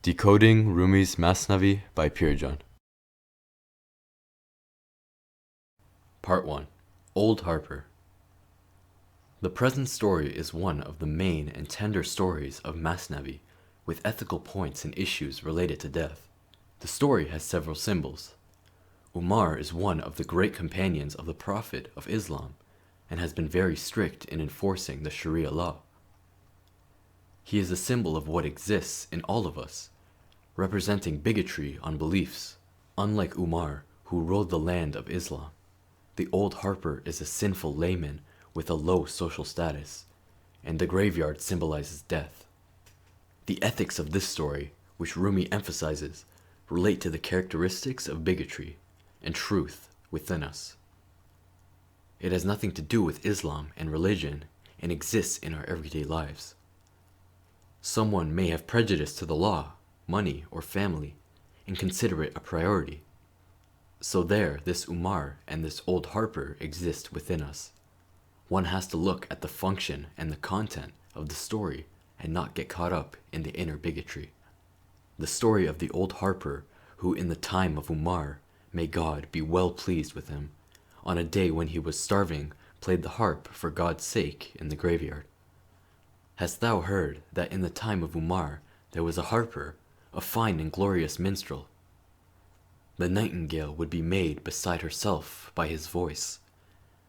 Decoding Rumi's Masnavi by Pirjan. Part 1. Old Harper. The present story is one of the main and tender stories of Masnavi, with ethical points and issues related to death. The story has several symbols. Umar is one of the great companions of the Prophet of Islam, and has been very strict in enforcing the Sharia law. He is a symbol of what exists in all of us, representing bigotry on beliefs. Unlike Umar, who ruled the land of Islam, the old harper is a sinful layman with a low social status, and the graveyard symbolizes death. The ethics of this story, which Rumi emphasizes, relate to the characteristics of bigotry and truth within us. It has nothing to do with Islam and religion and exists in our everyday lives. Someone may have prejudice to the law, money, or family, and consider it a priority. So this Umar and this old harper exist within us. One has to look at the function and the content of the story and not get caught up in the inner bigotry. The story of the old harper who in the time of Umar, may God be well pleased with him, on a day when he was starving played the harp for God's sake in the graveyard. Hast thou heard that in the time of Umar there was a harper, a fine and glorious minstrel? The nightingale would be made beside herself by his voice.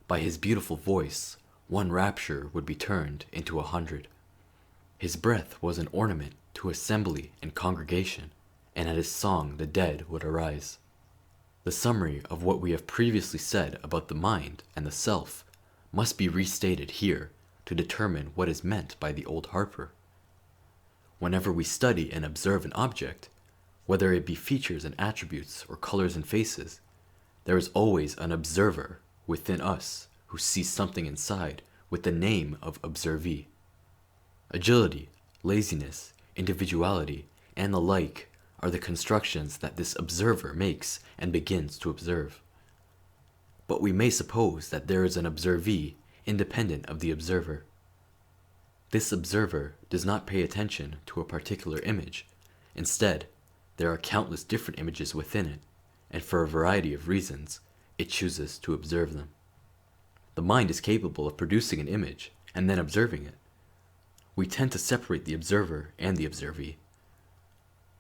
By his beautiful voice, one rapture would be turned into 100. His breath was an ornament to assembly and congregation, and at his song the dead would arise. The summary of what we have previously said about the mind and the self must be restated here to determine what is meant by the old harper. Whenever we study and observe an object, whether it be features and attributes or colors and faces, there is always an observer within us who sees something inside with the name of observee. Agility, laziness, individuality, and the like are the constructions that this observer makes and begins to observe. But we may suppose that there is an observee independent of the observer. This observer does not pay attention to a particular image. Instead, there are countless different images within it, and for a variety of reasons, it chooses to observe them. The mind is capable of producing an image and then observing it. We tend to separate the observer and the observee.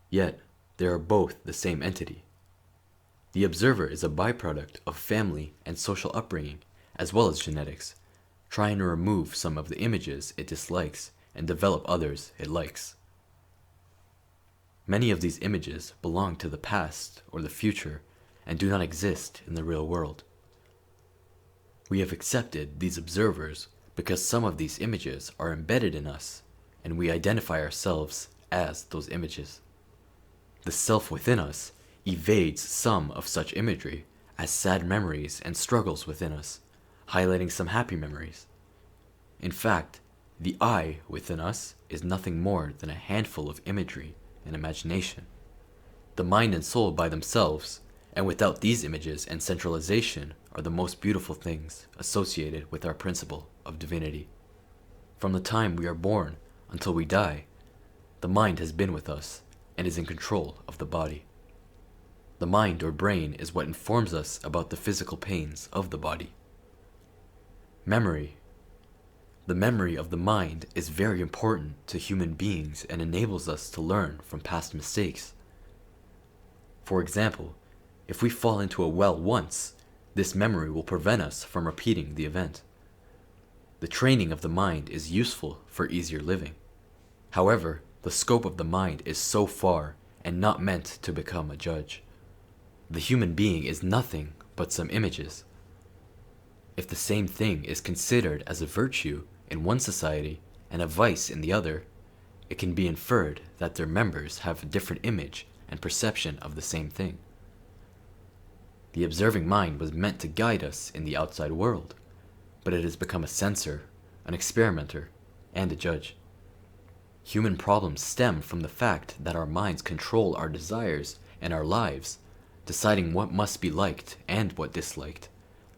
Yet, they are both the same entity. The observer is a byproduct of family and social upbringing, as well as genetics, trying to remove some of the images it dislikes and develop others it likes. Many of these images belong to the past or the future and do not exist in the real world. We have accepted these observers because some of these images are embedded in us, and we identify ourselves as those images. The self within us evades some of such imagery as sad memories and struggles within us, highlighting some happy memories. In fact, the I within us is nothing more than a handful of imagery and imagination. The mind and soul by themselves, and without these images and centralization, are the most beautiful things associated with our principle of divinity. From the time we are born until we die, the mind has been with us and is in control of the body. The mind or brain is what informs us about the physical pains of the body. Memory. The memory of the mind is very important to human beings and enables us to learn from past mistakes. For example, if we fall into a well once, this memory will prevent us from repeating the event. The training of the mind is useful for easier living. However, the scope of the mind is so far and not meant to become a judge. The human being is nothing but some images. If the same thing is considered as a virtue in one society and a vice in the other, it can be inferred that their members have a different image and perception of the same thing. The observing mind was meant to guide us in the outside world, but it has become a censor, an experimenter, and a judge. Human problems stem from the fact that our minds control our desires and our lives, deciding what must be liked and what disliked,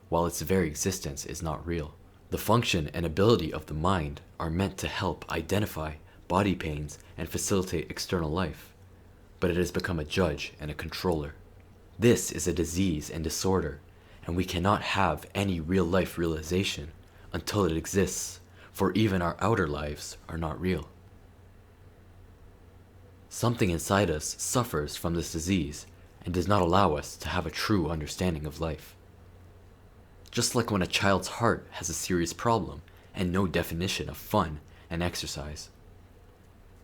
while its very existence is not real. The function and ability of the mind are meant to help identify body pains and facilitate external life. but it has become a judge and a controller. This is a disease and disorder, and we cannot have any real-life realization until it exists, for even our outer lives are not real. Something inside us suffers from this disease and does not allow us to have a true understanding of life. Just like when a child's heart has a serious problem and no definition of fun and exercise.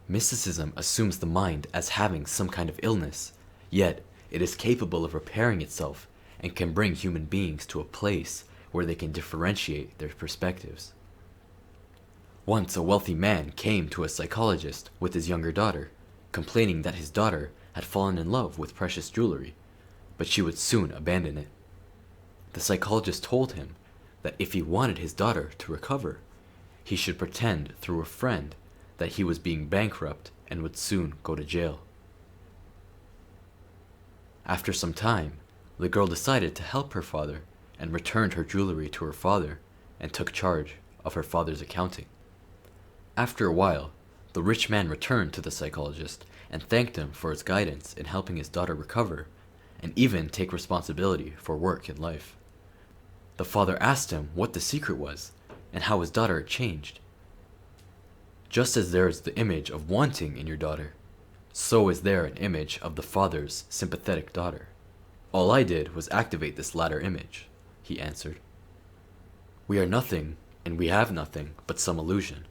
Mysticism assumes the mind as having some kind of illness, yet it is capable of repairing itself and can bring human beings to a place where they can differentiate their perspectives. Once a wealthy man came to a psychologist with his younger daughter, complaining that his daughter had fallen in love with precious jewelry, but she would soon abandon it. The psychologist told him that if he wanted his daughter to recover, he should pretend through a friend that he was being bankrupt and would soon go to jail. After some time, the girl decided to help her father and returned her jewelry to her father and took charge of her father's accounting. After a while, the rich man returned to the psychologist and thanked him for his guidance in helping his daughter recover and even take responsibility for work in life. The father asked him what the secret was and how his daughter had changed. Just as there is the image of wanting in your daughter, so is there an image of the father's sympathetic daughter. All I did was activate this latter image, he answered. We are nothing, and we have nothing but some illusion.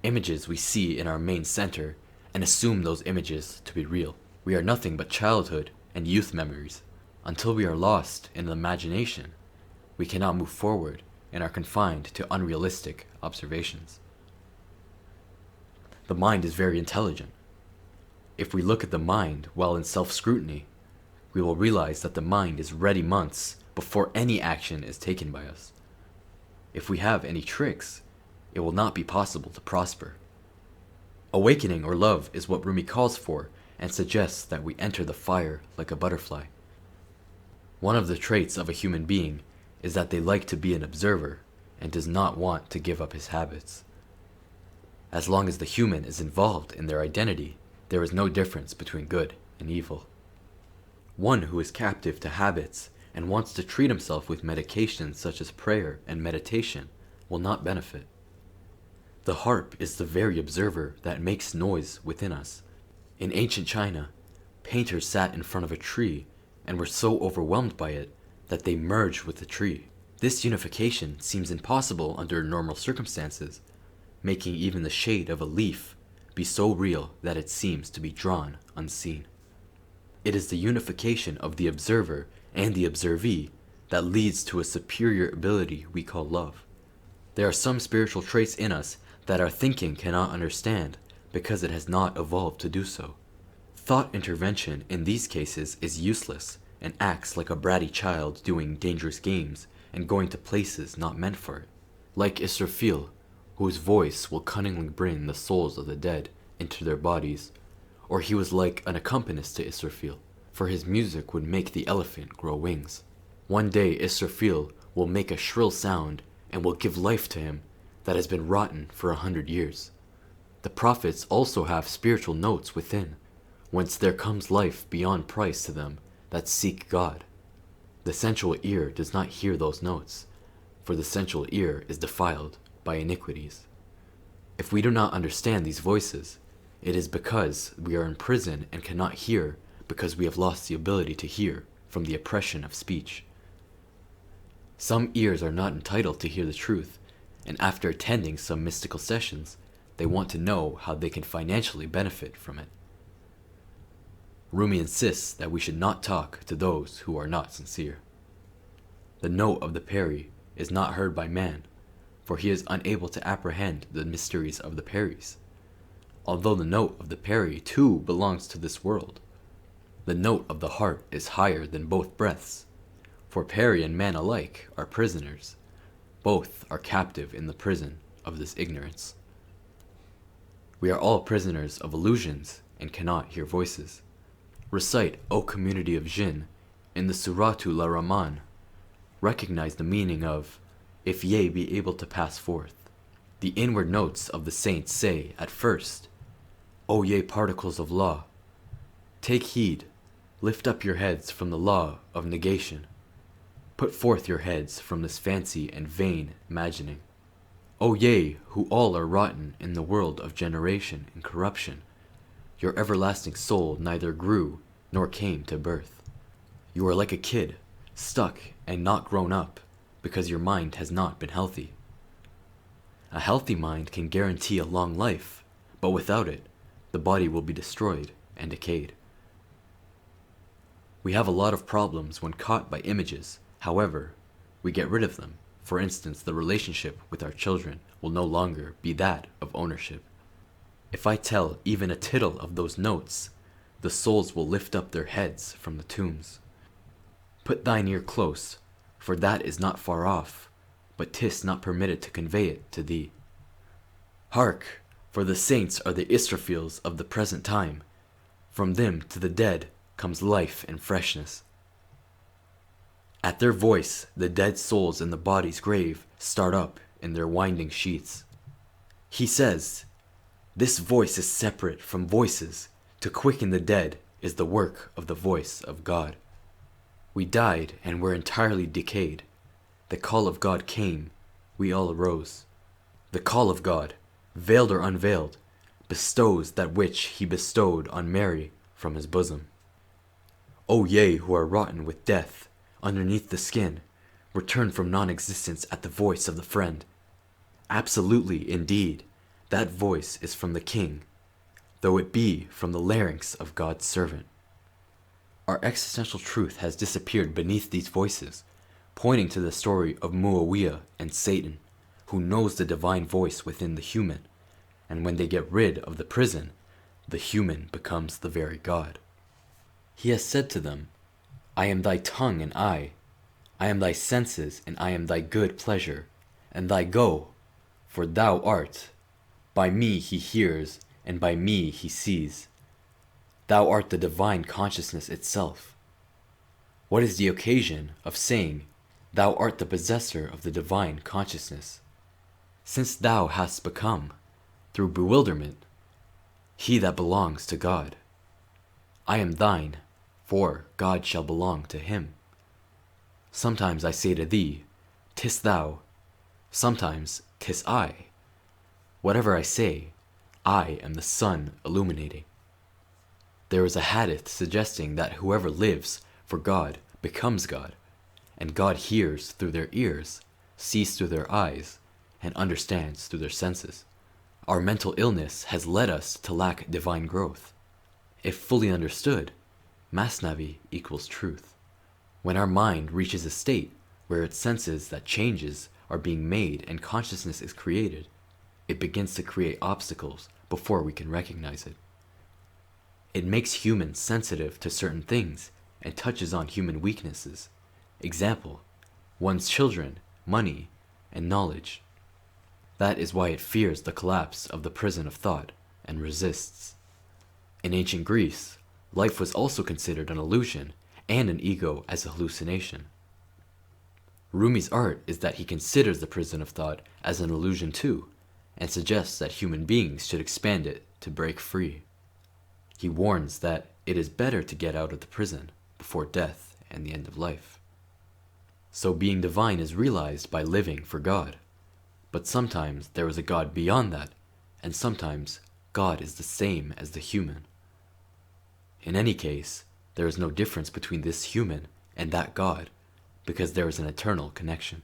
Images we see in our main center and assume those images to be real. We are nothing but childhood and youth memories. Until we are lost in the imagination, we cannot move forward and are confined to unrealistic observations. The mind is very intelligent. If we look at the mind while in self-scrutiny, we will realize that the mind is ready months before any action is taken by us. If we have any tricks, it will not be possible to prosper. Awakening or love is what Rumi calls for and suggests that we enter the fire like a butterfly. One of the traits of a human being is that they like to be an observer and does not want to give up his habits. As long as the human is involved in their identity, there is no difference between good and evil. One who is captive to habits and wants to treat himself with medications such as prayer and meditation will not benefit. The harp is the very observer that makes noise within us. In ancient China, painters sat in front of a tree and were so overwhelmed by it that they merged with the tree. This unification seems impossible under normal circumstances, making even the shade of a leaf be so real that it seems to be drawn unseen. It is the unification of the observer and the observee that leads to a superior ability we call love. There are some spiritual traits in us that our thinking cannot understand because it has not evolved to do so. Thought intervention in these cases is useless and acts like a bratty child doing dangerous games and going to places not meant for it. Like Israfil, whose voice will cunningly bring the souls of the dead into their bodies, or he was like an accompanist to Israfil, for his music would make the elephant grow wings. One day Israfil will make a shrill sound and will give life to him that has been rotten for 100 years. The prophets also have spiritual notes within, whence there comes life beyond price to them that seek God. The sensual ear does not hear those notes, for the sensual ear is defiled by iniquities. If we do not understand these voices, it is because we are in prison and cannot hear because we have lost the ability to hear from the oppression of speech. Some ears are not entitled to hear the truth, and after attending some mystical sessions, they want to know how they can financially benefit from it. Rumi insists that we should not talk to those who are not sincere. The note of the peri is not heard by man, for he is unable to apprehend the mysteries of the peris. Although the note of the peri too belongs to this world, the note of the heart is higher than both breaths, for peri and man alike are prisoners. Both are captive in the prison of this ignorance. We are all prisoners of illusions and cannot hear voices. Recite, O community of jinn, in the Suratul Rahman. Recognize the meaning of, if ye be able to pass forth. The inward notes of the saints say, at first, O ye particles of law, Take heed, lift up your heads from the law of negation. Put forth your heads from this fancy and vain imagining. O ye, who all are rotten in the world of generation and corruption, your everlasting soul neither grew nor came to birth. You are like a kid, stuck and not grown up, because your mind has not been healthy. A healthy mind can guarantee a long life, but without it, the body will be destroyed and decayed. We have a lot of problems when caught by images. However, we get rid of them. For instance, the relationship with our children will no longer be that of ownership. If I tell even a tittle of those notes, the souls will lift up their heads from the tombs. Put thine ear close, for that is not far off, but 'tis not permitted to convey it to thee. Hark, for the saints are the Israfils of the present time. From them to the dead comes life and freshness. At their voice, the dead souls in the body's grave start up in their winding sheets. He says, this voice is separate from voices. To quicken the dead is the work of the voice of God. We died and were entirely decayed. The call of God came, we all arose. The call of God, veiled or unveiled, bestows that which he bestowed on Mary from his bosom. O ye who are rotten with death, underneath the skin, return from non-existence at the voice of the friend. Absolutely, indeed, that voice is from the King, though it be from the larynx of God's servant. Our existential truth has disappeared beneath these voices, pointing to the story of Muawiyah and Satan, who knows the divine voice within the human, and when they get rid of the prison, the human becomes the very God. He has said to them, I am thy tongue and eye, I am thy senses and I am thy good pleasure, and thy go, for thou art. By me he hears, and by me he sees. Thou art the divine consciousness itself. What is the occasion of saying, thou art the possessor of the divine consciousness? Since thou hast become, through bewilderment, he that belongs to God. I am thine, for God shall belong to him. Sometimes I say to thee, 'tis thou, sometimes 'tis I. Whatever I say, I am the sun illuminating. There is a hadith suggesting that whoever lives for God becomes God, and God hears through their ears, sees through their eyes, and understands through their senses. Our mental illness has led us to lack divine growth. If fully understood, Masnavi equals truth. When our mind reaches a state where it senses that changes are being made and consciousness is created, it begins to create obstacles before we can recognize it. It makes humans sensitive to certain things and touches on human weaknesses. Example, one's children, money, and knowledge. That is why it fears the collapse of the prison of thought and resists. In ancient Greece, life was also considered an illusion and an ego as a hallucination. Rumi's art is that he considers the prison of thought as an illusion too, and suggests that human beings should expand it to break free. He warns that it is better to get out of the prison before death and the end of life. So being divine is realized by living for God. But sometimes there is a God beyond that, and sometimes God is the same as the human. In any case, there is no difference between this human and that God, because there is an eternal connection.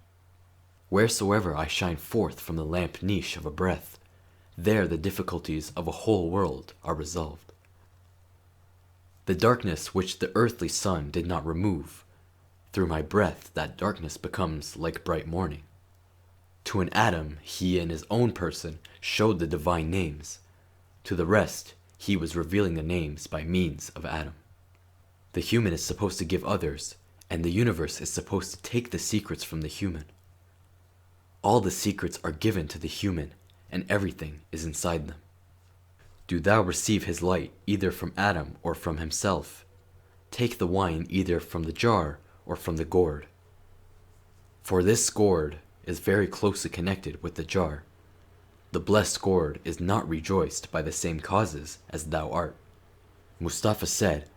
Wheresoever I shine forth from the lamp niche of a breath, there the difficulties of a whole world are resolved. The darkness which the earthly sun did not remove, through my breath that darkness becomes like bright morning. To an atom he in his own person showed the divine names. To the rest he was revealing the names by means of Adam. The human is supposed to give others, and the universe is supposed to take the secrets from the human. All the secrets are given to the human, and everything is inside them. Do thou receive his light either from Adam or from himself. Take the wine either from the jar or from the gourd. For this gourd is very closely connected with the jar. The blessed gourd is not rejoiced by the same causes as thou art. Mustafa said,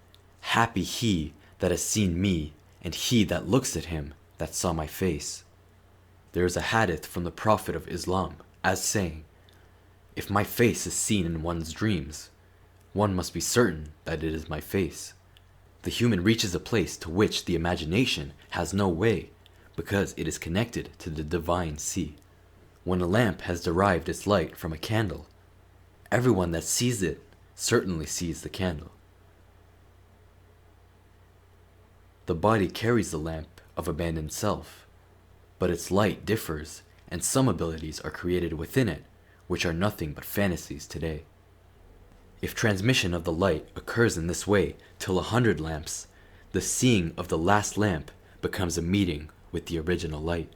"Happy he that has seen me, and he that looks at him that saw my face." There is a hadith from the Prophet of Islam as saying, "If my face is seen in one's dreams, one must be certain that it is my face." The human reaches a place to which the imagination has no way, because it is connected to the divine sea. When a lamp has derived its light from a candle, everyone that sees it certainly sees the candle. The body carries the lamp of abandoned self, but its light differs, and some abilities are created within it, which are nothing but fantasies today. If transmission of the light occurs in this way till 100 lamps, the seeing of the last lamp becomes a meeting with the original light.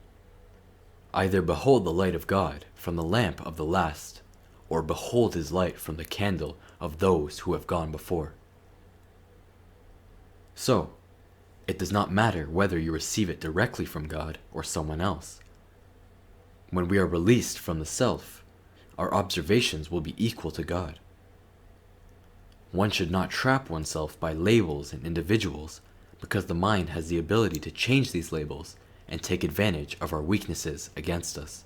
Either behold the light of God from the lamp of the last, or behold his light from the candle of those who have gone before. So, it does not matter whether you receive it directly from God or someone else. When we are released from the self, our observations will be equal to God. One should not trap oneself by labels and individuals, because the mind has the ability to change these labels and take advantage of our weaknesses against us.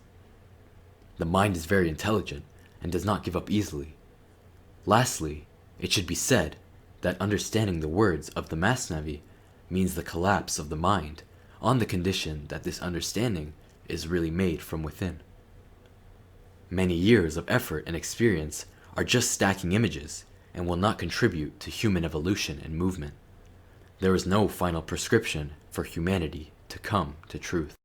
The mind is very intelligent and does not give up easily. Lastly, it should be said that understanding the words of the Masnavi means the collapse of the mind, on the condition that this understanding is really made from within. Many years of effort and experience are just stacking images and will not contribute to human evolution and movement. There is no final prescription for humanity to come to truth.